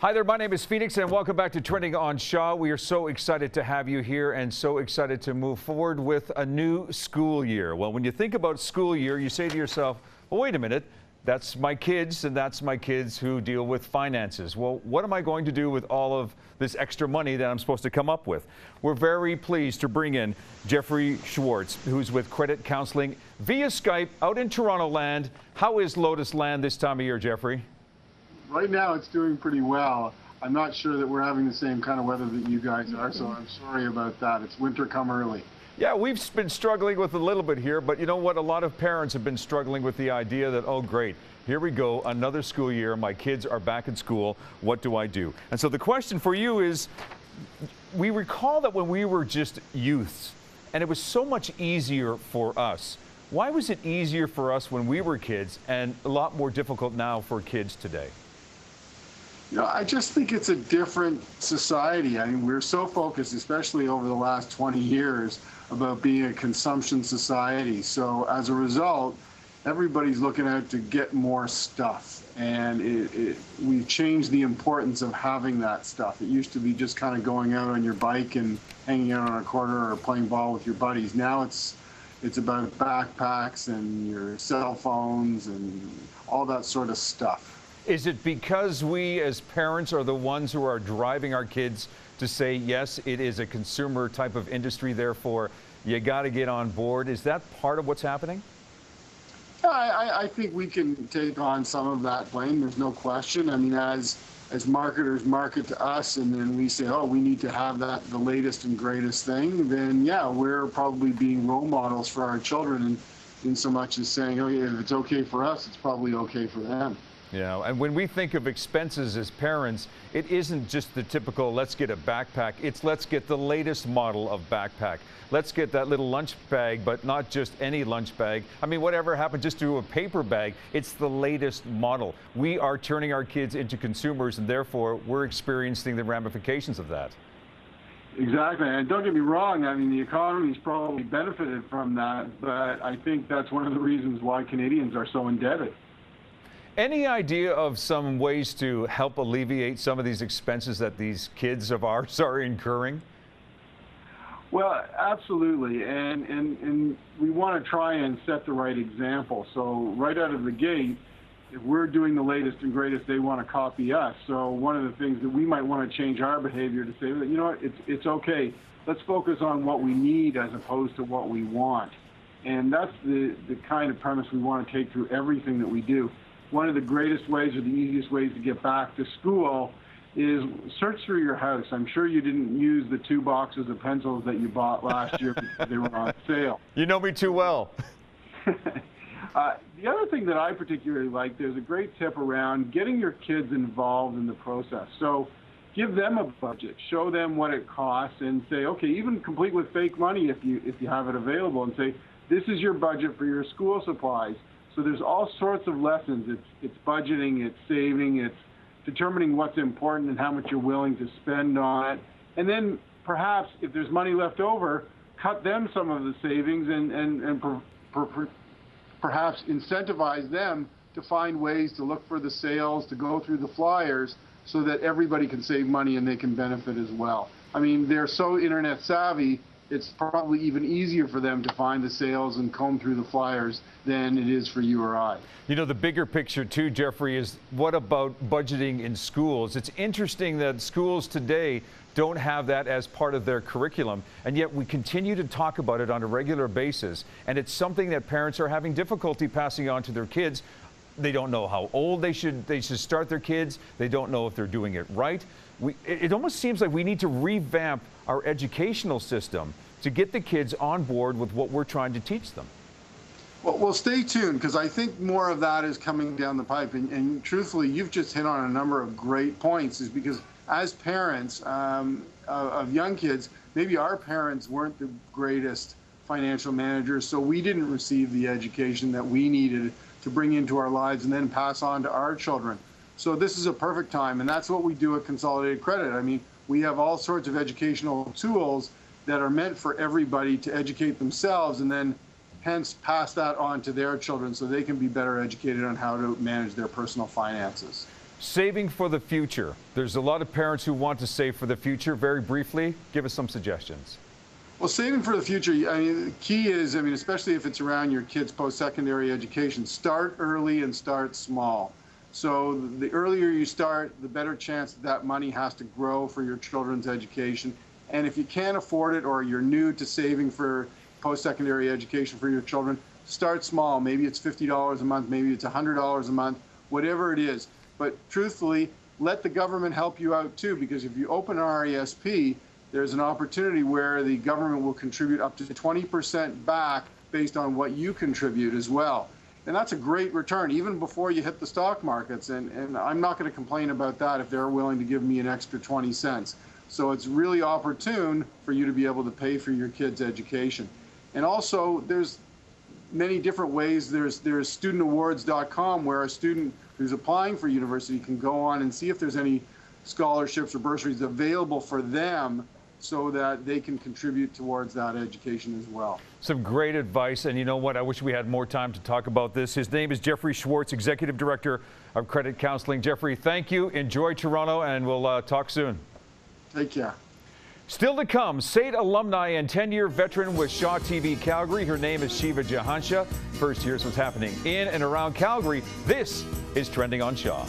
Hi there, my name is Phoenix and welcome back to Trending on Shaw. We are so excited to have you here and so excited to move forward with a new school year. Well, when you think about school year, you say to yourself, well, wait a minute, that's my kids and that's my kids who deal with finances. Well, what am I going to do with all of this extra money that I'm supposed to come up with? We're very pleased to bring in Jeffrey Schwartz, who's with Credit Counseling via Skype out in Toronto land. How is Lotus land this time of year, Jeffrey? Right now, it's doing pretty well. I'm not sure that we're having the same kind of weather that you guys are, so I'm sorry about that. It's winter come early. Yeah, we've been struggling with a little bit here, but you know what? A lot of parents have been struggling with the idea that, oh, great, here we go, another school year. My kids are back in school. What do I do? And so the question for you is, we recall that when we were just youths, and it was so much easier for us. Why was it easier for us when we were kids and a lot more difficult now for kids today? You know, I just think it's a different society. I mean, we're so focused, especially over the last 20 years, about being a consumption society. So as a result, everybody's looking out to get more stuff. And we've changed the importance of having that stuff. It used to be just kind of going out on your bike and hanging out on a corner or playing ball with your buddies. Now it's about backpacks and your cell phones and all that sort of stuff. Is it because we as parents are the ones who are driving our kids to say, yes, it is a consumer type of industry, therefore you got to get on board? Is that part of what's happening? I think we can take on some of that blame. There's no question. I mean, as marketers market to us and then we say, oh, we need to have that, the latest and greatest thing, then yeah, we're probably being role models for our children and in so much as saying, oh yeah, if it's okay for us, it's probably okay for them. Yeah, and when we think of expenses as parents, it isn't just the typical let's get a backpack, it's let's get the latest model of backpack. Let's get that little lunch bag, but not just any lunch bag. I mean, whatever happened just to a paper bag, it's the latest model. We are turning our kids into consumers, and therefore we're experiencing the ramifications of that. Exactly, and don't get me wrong, I mean, the economy's probably benefited from that, but I think that's one of the reasons why Canadians are so indebted. Any idea of some ways to help alleviate some of these expenses that these kids of ours are incurring? Well, absolutely, and we want to try and set the right example. So right out of the gate, if we're doing the latest and greatest, they want to copy us. So one of the things that we might want to change our behavior to say, you know what, it's okay. Let's focus on what we need as opposed to what we want. And that's the kind of premise we want to take through everything that we do. One of the greatest ways or the easiest ways to get back to school is search through your house. I'm sure you didn't use the 2 boxes of pencils that you bought last year because they were on sale. You know me too well. The other thing that I particularly like, there's a great tip around getting your kids involved in the process. So give them a budget, show them what it costs, and say, okay, even complete with fake money if you have it available, and say, this is your budget for your school supplies. So there's all sorts of lessons. It's budgeting, it's saving, it's determining what's important and how much you're willing to spend on it. And then perhaps if there's money left over, cut them some of the savings and perhaps incentivize them to find ways to look for the sales, to go through the flyers so that everybody can save money and they can benefit as well. I mean, they're so internet savvy, it's probably even easier for them to find the sales and comb through the flyers than it is for you or I. You know, the bigger picture too, Jeffrey, is what about budgeting in schools? It's interesting that schools today don't have that as part of their curriculum, and yet we continue to talk about it on a regular basis, and it's something that parents are having difficulty passing on to their kids. They don't know how old they should start their kids. They don't know if they're doing it right. It almost seems like we need to revamp our educational system to get the kids on board with what we're trying to teach them. Well, stay tuned, because I think more of that is coming down the pipe. And truthfully, you've just hit on a number of great points, is because as parents of young kids, maybe our parents weren't the greatest financial managers, so we didn't receive the education that we needed to bring into our lives and then pass on to our children. So this is a perfect time, and that's what we do at Consolidated Credit. I mean, we have all sorts of educational tools that are meant for everybody to educate themselves and then hence pass that on to their children so they can be better educated on how to manage their personal finances. Saving for the future. There's a lot of parents who want to save for the future. Very briefly, give us some suggestions. Well, saving for the future, I mean, the key is, especially if it's around your kids' post-secondary education, start early and start small. So the earlier you start, the better chance that money has to grow for your children's education. And if you can't afford it, or you're new to saving for post-secondary education for your children, start small. Maybe it's $50 a month, maybe it's $100 a month, whatever it is. But truthfully, let the government help you out too, because if you open an RESP, there's an opportunity where the government will contribute up to 20% back based on what you contribute as well. And that's a great return, even before you hit the stock markets. And I'm not going to complain about that if they're willing to give me an extra 20 cents. So it's really opportune for you to be able to pay for your kids' education. And also, there's many different ways. There's studentawards.com, where a student who's applying for university can go on and see if there's any scholarships or bursaries available for them, so that they can contribute towards that education as well. Some great advice, and you know what? I wish we had more time to talk about this. His name is Jeffrey Schwartz, Executive Director of Credit Counseling. Jeffrey, thank you. Enjoy Toronto, and we'll talk soon. Take care. Still to come, SAIT alumni and 10-year veteran with Shaw TV Calgary. Her name is Shiva Jahansha. First, here's what's happening in and around Calgary. This is Trending on Shaw.